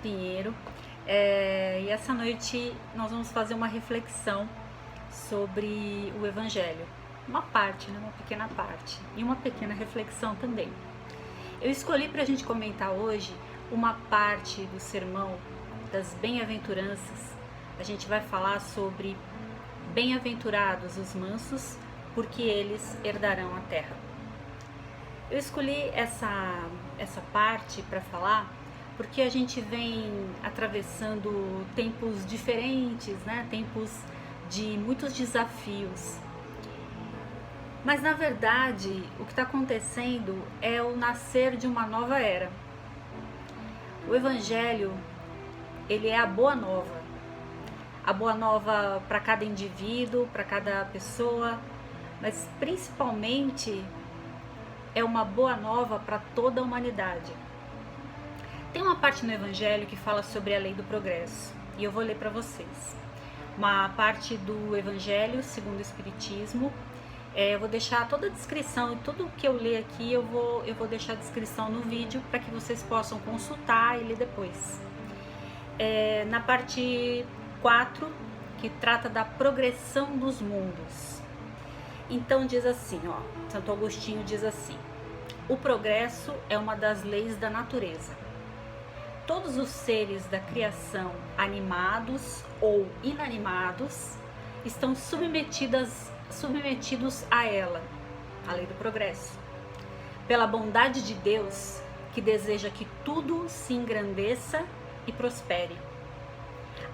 Pinheiro, e essa noite nós vamos fazer uma reflexão sobre o Evangelho. Uma parte, né? Uma pequena parte, e uma pequena reflexão também. Eu escolhi para a gente comentar hoje uma parte do sermão das bem-aventuranças. A gente vai falar sobre bem-aventurados os mansos, porque eles herdarão a terra. Eu escolhi essa parte para falar porque a gente vem atravessando tempos diferentes, né? Tempos de muitos desafios. Mas na verdade, o que está acontecendo é o nascer de uma nova era. O Evangelho, ele é a boa nova. A boa nova para cada indivíduo, para cada pessoa, mas principalmente é uma boa nova para toda a humanidade. Tem uma parte no Evangelho que fala sobre a lei do progresso, e eu vou ler para vocês. Uma parte do Evangelho segundo o Espiritismo. Eu vou deixar toda a descrição, e tudo que eu ler aqui eu vou deixar a descrição no vídeo para que vocês possam consultar e ler depois. Na parte 4, que trata da progressão dos mundos. Então diz assim, Santo Agostinho diz assim: o progresso é uma das leis da natureza. Todos os seres da criação, animados ou inanimados, estão submetidos a ela, a lei do progresso. Pela bondade de Deus, que deseja que tudo se engrandeça e prospere.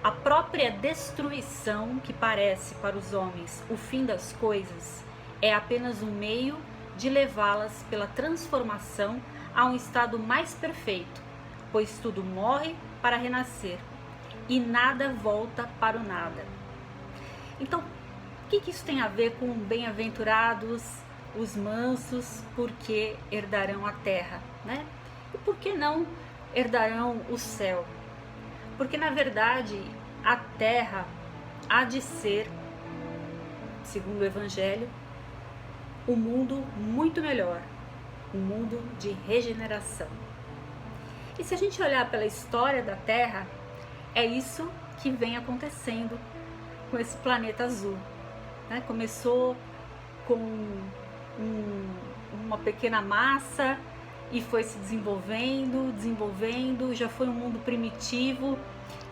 A própria destruição, que parece para os homens o fim das coisas, é apenas um meio de levá-las pela transformação a um estado mais perfeito, pois tudo morre para renascer e nada volta para o nada. Então, o que isso tem a ver com bem-aventurados os mansos, porque herdarão a terra, né? E por que não herdarão o céu? Porque na verdade a terra há de ser, segundo o Evangelho, um mundo muito melhor, um mundo de regeneração. E se a gente olhar pela história da Terra, é isso que vem acontecendo com esse planeta azul, né? Começou com uma pequena massa e foi se desenvolvendo, já foi um mundo primitivo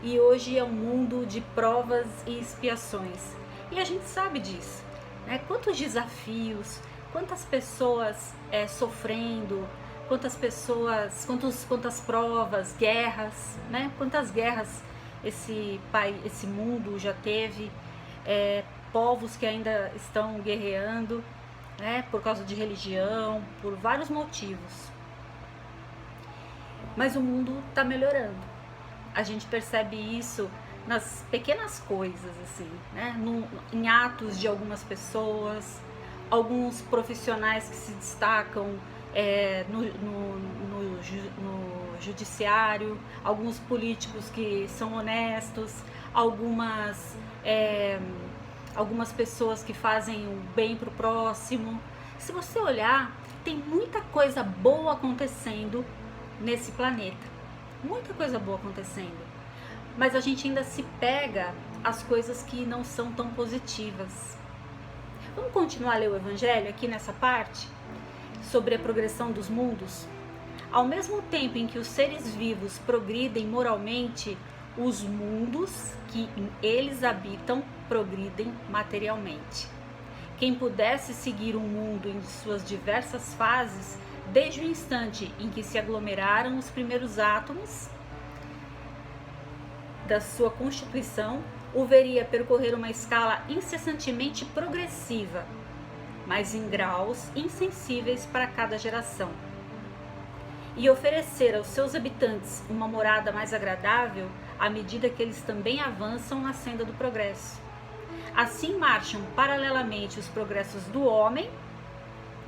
e hoje é um mundo de provas e expiações. E a gente sabe disso, né? Quantos desafios, quantas pessoas sofrendo, quantas provas, guerras, né? Quantas guerras esse mundo já teve, povos que ainda estão guerreando, né? Por causa de religião, por vários motivos. Mas o mundo está melhorando. A gente percebe isso nas pequenas coisas, assim, né? Em atos de algumas pessoas, alguns profissionais que se destacam no judiciário, alguns políticos que são honestos, algumas pessoas que fazem o bem para o próximo. Se você olhar, tem muita coisa boa acontecendo nesse planeta, muita coisa boa acontecendo, mas a gente ainda se pega às coisas que não são tão positivas. Vamos continuar a ler o Evangelho aqui nessa parte, sobre a progressão dos mundos? Ao mesmo tempo em que os seres vivos progridem moralmente, os mundos que eles habitam progridem materialmente. Quem pudesse seguir o mundo em suas diversas fases, desde o instante em que se aglomeraram os primeiros átomos da sua constituição, o veria percorrer uma escala incessantemente progressiva, mas em graus insensíveis para cada geração, e oferecer aos seus habitantes uma morada mais agradável à medida que eles também avançam na senda do progresso. Assim marcham paralelamente os progressos do homem,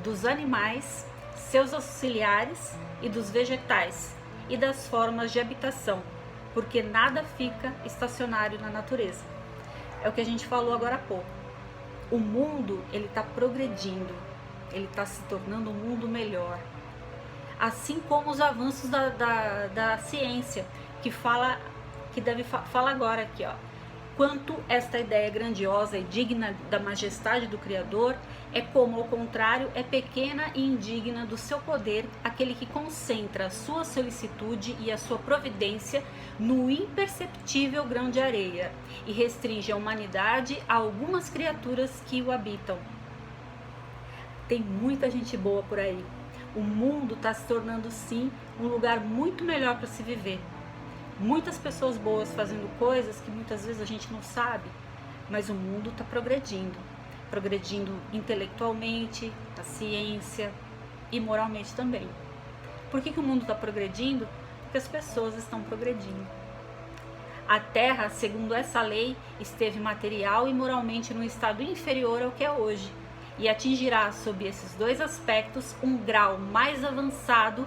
dos animais, seus auxiliares e dos vegetais e das formas de habitação, porque nada fica estacionário na natureza. É o que a gente falou agora há pouco. O mundo, ele está progredindo, ele está se tornando um mundo melhor. Assim como os avanços da ciência, que fala, fala agora aqui, ó. Quanto esta ideia grandiosa e digna da majestade do Criador é como, ao contrário, é pequena e indigna do seu poder aquele que concentra a sua solicitude e a sua providência no imperceptível grão de areia e restringe a humanidade a algumas criaturas que o habitam. Tem muita gente boa por aí. O mundo está se tornando, sim, um lugar muito melhor para se viver. Muitas pessoas boas fazendo coisas que muitas vezes a gente não sabe, mas o mundo está progredindo intelectualmente, na ciência e moralmente também. Por que o mundo está progredindo? Porque as pessoas estão progredindo. A Terra, segundo essa lei, esteve material e moralmente num estado inferior ao que é hoje, e atingirá sob esses dois aspectos um grau mais avançado.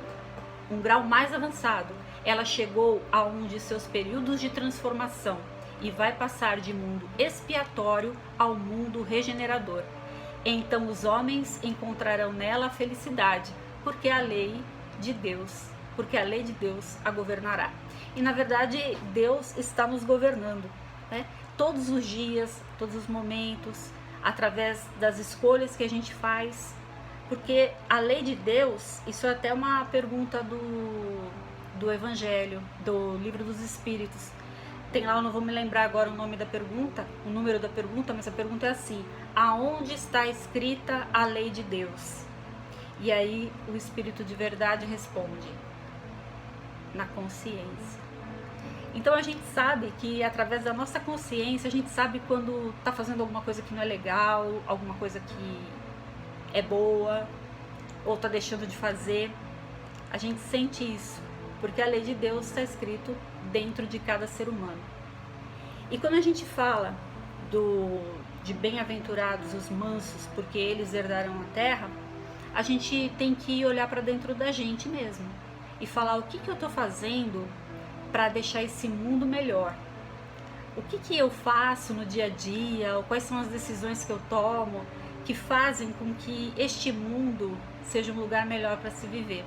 Ela chegou a um de seus períodos de transformação e vai passar de mundo expiatório ao mundo regenerador. Então os homens encontrarão nela a felicidade, porque a lei de Deus a governará. E na verdade Deus está nos governando, né? Todos os dias, todos os momentos, através das escolhas que a gente faz, porque a lei de Deus, isso é até uma pergunta do Evangelho, do Livro dos Espíritos. Tem lá, eu não vou me lembrar agora o número da pergunta, mas a pergunta é assim: aonde está escrita a lei de Deus? E aí o Espírito de verdade responde: na consciência. Então a gente sabe que através da nossa consciência, a gente sabe quando está fazendo alguma coisa que não é legal, alguma coisa que é boa, ou está deixando de fazer. A gente sente isso, porque a lei de Deus está escrito dentro de cada ser humano. E quando a gente fala de bem-aventurados os mansos, porque eles herdarão a terra, a gente tem que olhar para dentro da gente mesmo e falar: o que eu estou fazendo para deixar esse mundo melhor? O que eu faço no dia a dia? Ou quais são as decisões que eu tomo que fazem com que este mundo seja um lugar melhor para se viver?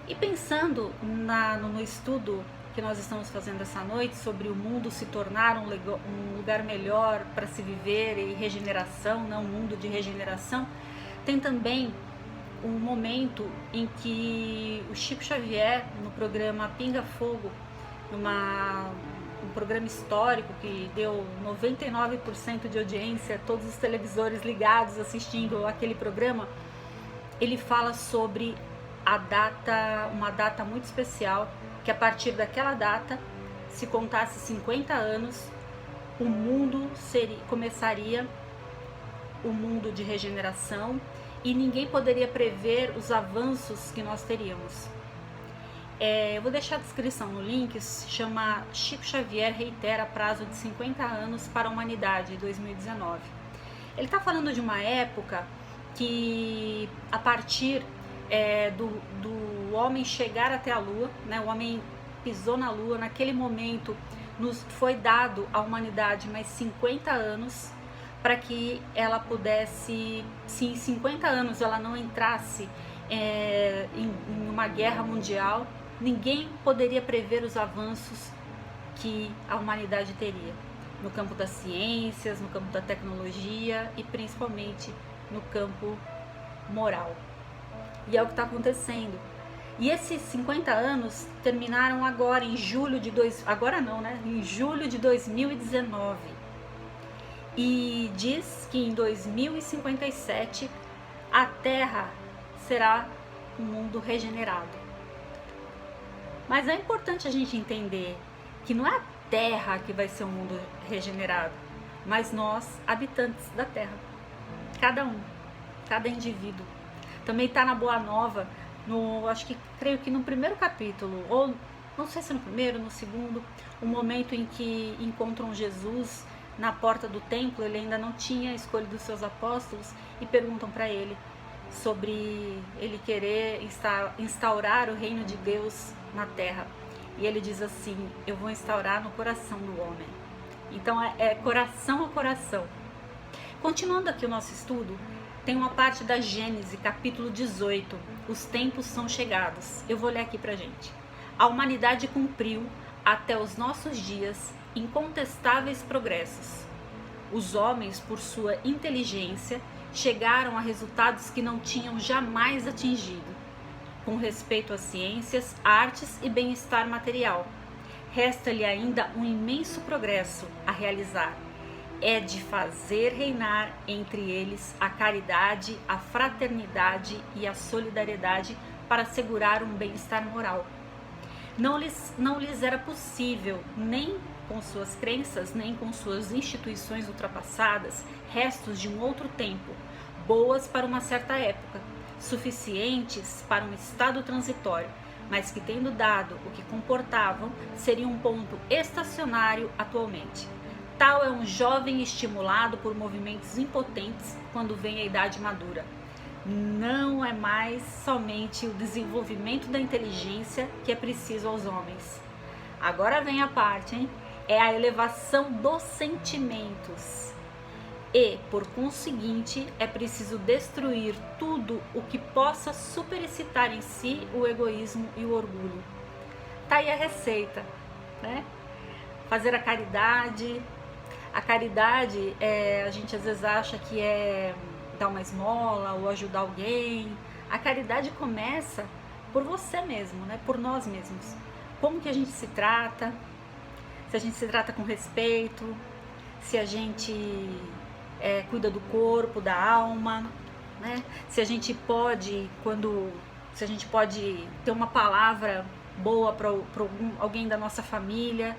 E pensando no estudo que nós estamos fazendo essa noite sobre o mundo se tornar um lugar melhor para se viver e regeneração, não um mundo de regeneração, tem também um momento em que o Chico Xavier, no programa Pinga Fogo, um programa histórico que deu 99% de audiência, todos os televisores ligados assistindo aquele programa, ele fala sobre uma data muito especial, que a partir daquela data, se contasse 50 anos, o mundo começaria o mundo de regeneração e ninguém poderia prever os avanços que nós teríamos. Eu vou deixar a descrição no link, se chama Chico Xavier reitera prazo de 50 anos para a humanidade, 2019. Ele está falando de uma época que, a partir do homem chegar até a Lua, né, o homem pisou na Lua, naquele momento nos foi dado à humanidade mais 50 anos para que ela pudesse, se em 50 anos ela não entrasse em uma guerra mundial, ninguém poderia prever os avanços que a humanidade teria no campo das ciências, no campo da tecnologia e principalmente no campo moral. E é o que está acontecendo. E esses 50 anos terminaram agora, em julho de... em julho de 2019. E diz que em 2057 a Terra será um mundo regenerado. Mas é importante a gente entender que não é a Terra que vai ser um mundo regenerado, mas nós, habitantes da Terra. Cada indivíduo. Também está na Boa Nova, creio que no primeiro capítulo, ou não sei se no primeiro, no segundo, o momento em que encontram Jesus na porta do templo. Ele ainda não tinha escolhido os seus apóstolos e perguntam para ele sobre ele querer instaurar o reino de Deus na terra. E ele diz assim: eu vou instaurar no coração do homem. Então é coração a coração. Continuando aqui o nosso estudo, tem uma parte da Gênesis, capítulo 18. Os tempos são chegados. Eu vou ler aqui pra gente. A humanidade cumpriu, até os nossos dias, incontestáveis progressos. Os homens, por sua inteligência, chegaram a resultados que não tinham jamais atingido, com respeito às ciências, artes e bem-estar material. Resta-lhe ainda um imenso progresso a realizar. É de fazer reinar entre eles a caridade, a fraternidade e a solidariedade para assegurar um bem-estar moral. Não lhes era possível, nem com suas crenças, nem com suas instituições ultrapassadas, restos de um outro tempo, boas para uma certa época, suficientes para um estado transitório, mas que, tendo dado o que comportavam, seria um ponto estacionário atualmente. Tal é um jovem estimulado por movimentos impotentes quando vem a idade madura. Não é mais somente o desenvolvimento da inteligência que é preciso aos homens. Agora vem a parte, hein? É a elevação dos sentimentos. E, por conseguinte, é preciso destruir tudo o que possa superexcitar em si o egoísmo e o orgulho. Tá aí a receita, né? Fazer a caridade. A caridade, a gente às vezes acha que é dar uma esmola ou ajudar alguém. A caridade começa por você mesmo, né? Por nós mesmos. Como que a gente se trata? Se a gente se trata com respeito, se a gente cuida do corpo, da alma, né? Se a gente pode, se a gente pode ter uma palavra boa para alguém da nossa família,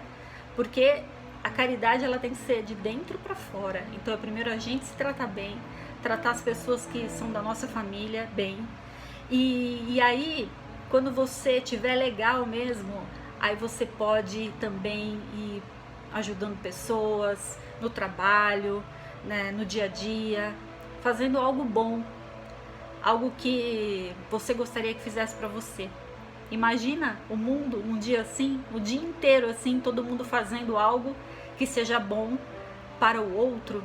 porque a caridade ela tem que ser de dentro para fora. Então é primeiro a gente se tratar bem, tratar as pessoas que são da nossa família bem, e aí quando você estiver legal mesmo, aí você pode também ir ajudando pessoas no trabalho, né, no dia a dia, fazendo algo bom, algo que você gostaria que fizesse para você. Imagina o mundo um dia assim, o dia inteiro assim, todo mundo fazendo algo que seja bom para o outro.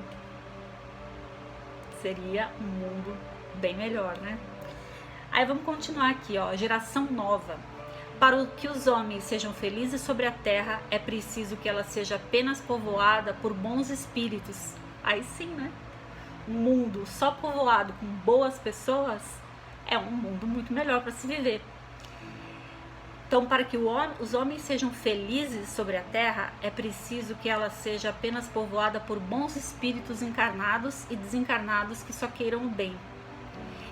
Seria um mundo bem melhor, né? Aí vamos continuar aqui, ó, geração nova. Para que os homens sejam felizes sobre a terra, é preciso que ela seja apenas povoada por bons espíritos. Aí sim, né? Um mundo só povoado com boas pessoas é um mundo muito melhor para se viver. Então, para que os homens sejam felizes sobre a terra, é preciso que ela seja apenas povoada por bons espíritos encarnados e desencarnados que só queiram o bem.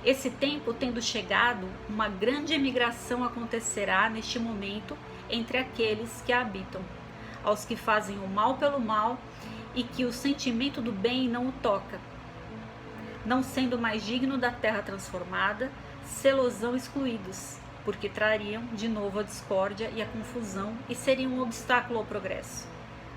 Esse tempo tendo chegado, uma grande emigração acontecerá neste momento entre aqueles que a habitam, aos que fazem o mal pelo mal e que o sentimento do bem não o toca. Não sendo mais digno da terra transformada, se-los-ão excluídos, porque trariam de novo a discórdia e a confusão e seriam um obstáculo ao progresso.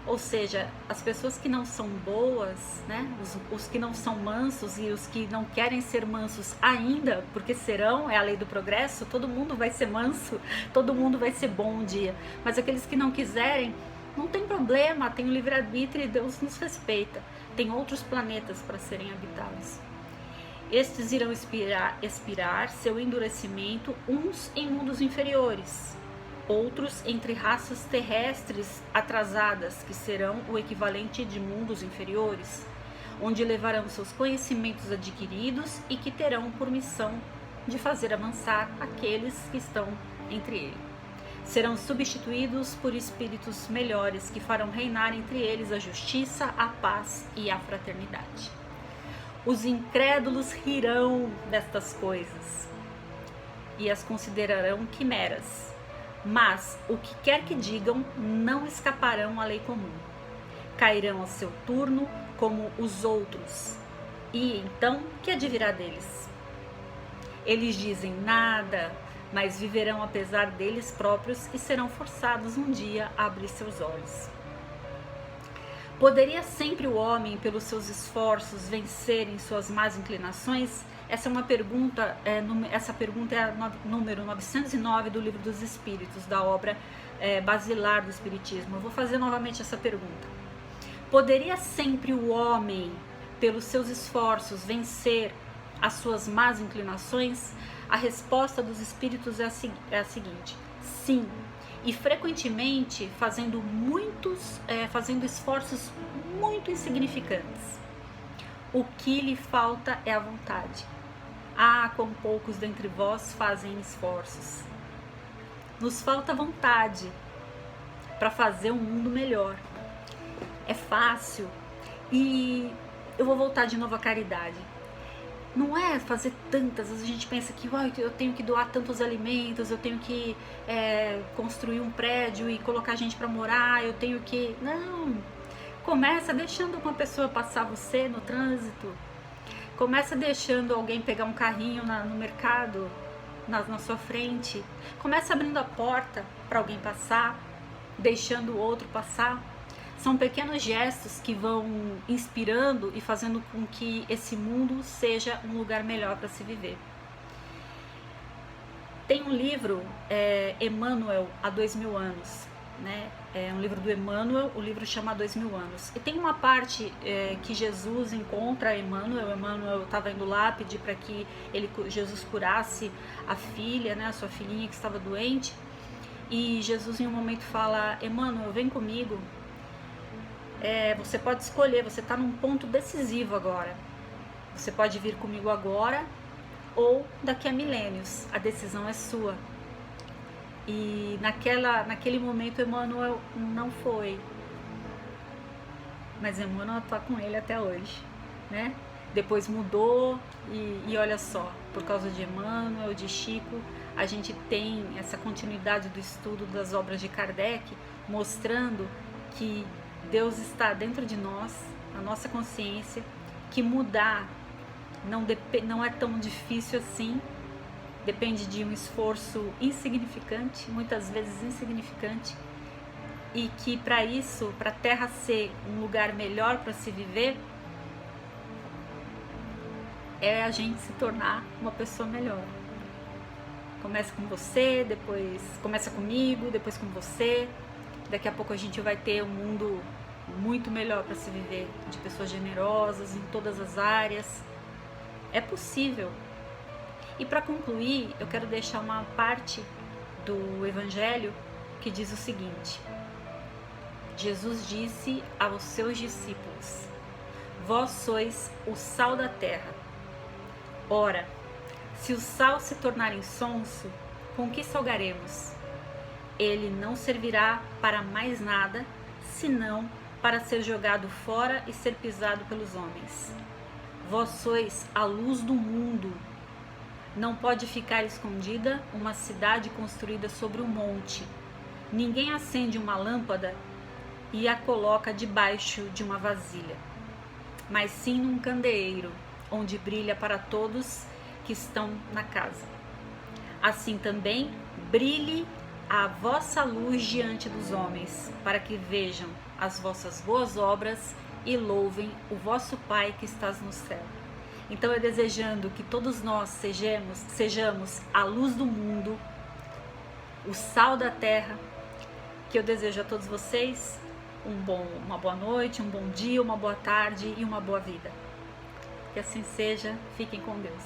Ou seja, as pessoas que não são boas, né? Os que não são mansos e os que não querem ser mansos ainda, porque serão, é a lei do progresso, todo mundo vai ser manso, todo mundo vai ser bom um dia. Mas aqueles que não quiserem, não tem problema, tem o livre-arbítrio e Deus nos respeita. Tem outros planetas para serem habitados. Estes irão expirar seu endurecimento, uns em mundos inferiores, outros entre raças terrestres atrasadas, que serão o equivalente de mundos inferiores, onde levarão seus conhecimentos adquiridos e que terão por missão de fazer avançar aqueles que estão entre eles. Serão substituídos por espíritos melhores que farão reinar entre eles a justiça, a paz e a fraternidade. Os incrédulos rirão destas coisas e as considerarão quimeras, mas o que quer que digam, não escaparão à lei comum. Cairão a seu turno como os outros, e então que advirá deles? Eles dizem nada, mas viverão apesar deles próprios e serão forçados um dia a abrir seus olhos. Poderia sempre o homem, pelos seus esforços, vencer em suas más inclinações? Essa é uma pergunta, essa pergunta é a número 909 do Livro dos Espíritos, da obra basilar do Espiritismo. Eu vou fazer novamente essa pergunta. Poderia sempre o homem, pelos seus esforços, vencer as suas más inclinações? A resposta dos Espíritos é a seguinte: sim. e frequentemente fazendo esforços muito insignificantes. O que lhe falta é a vontade. Ah, quão poucos dentre vós fazem esforços. Nos falta vontade para fazer um mundo melhor. É fácil. E eu vou voltar de novo à caridade. Não é fazer tantas, a gente pensa que eu tenho que doar tantos alimentos, eu tenho que construir um prédio e colocar gente para morar, eu tenho que... Não! Começa deixando uma pessoa passar você no trânsito, começa deixando alguém pegar um carrinho no mercado, na sua frente, começa abrindo a porta para alguém passar, deixando o outro passar. São pequenos gestos que vão inspirando e fazendo com que esse mundo seja um lugar melhor para se viver. Tem um livro, Emmanuel, há 2000 anos, né? É um livro do Emmanuel, o livro chama 2000 anos. E tem uma parte que Jesus encontra Emmanuel estava indo lá pedir para que Jesus curasse a filha, né, a sua filhinha que estava doente. E Jesus em um momento fala: Emmanuel, vem comigo. Você pode escolher, você está num ponto decisivo agora. Você pode vir comigo agora ou daqui a milênios. A decisão é sua. E naquele momento Emmanuel não foi. Mas Emmanuel está com ele até hoje, né? Depois mudou e olha só, por causa de Emmanuel, de Chico, a gente tem essa continuidade do estudo das obras de Kardec, mostrando que Deus está dentro de nós, na nossa consciência, que mudar não é tão difícil assim, depende de um esforço insignificante, muitas vezes insignificante, e que para isso, para a Terra ser um lugar melhor para se viver, é a gente se tornar uma pessoa melhor. Começa com você, depois começa comigo, depois com você. Daqui a pouco a gente vai ter um mundo muito melhor para se viver, de pessoas generosas em todas as áreas. É possível. E para concluir, eu quero deixar uma parte do Evangelho que diz o seguinte: Jesus disse aos seus discípulos: vós sois o sal da terra. Ora, se o sal se tornar insonso, com que salgaremos? Ele não servirá para mais nada, senão para ser jogado fora e ser pisado pelos homens. Vós sois a luz do mundo. Não pode ficar escondida uma cidade construída sobre um monte. Ninguém acende uma lâmpada e a coloca debaixo de uma vasilha, mas sim num candeeiro, onde brilha para todos que estão na casa. Assim também brilhe a vossa luz diante dos homens, para que vejam as vossas boas obras e louvem o vosso Pai que estás no céu. Então é desejando que todos nós sejamos a luz do mundo, o sal da terra, que eu desejo a todos vocês uma boa noite, um bom dia, uma boa tarde e uma boa vida. Que assim seja. Fiquem com Deus.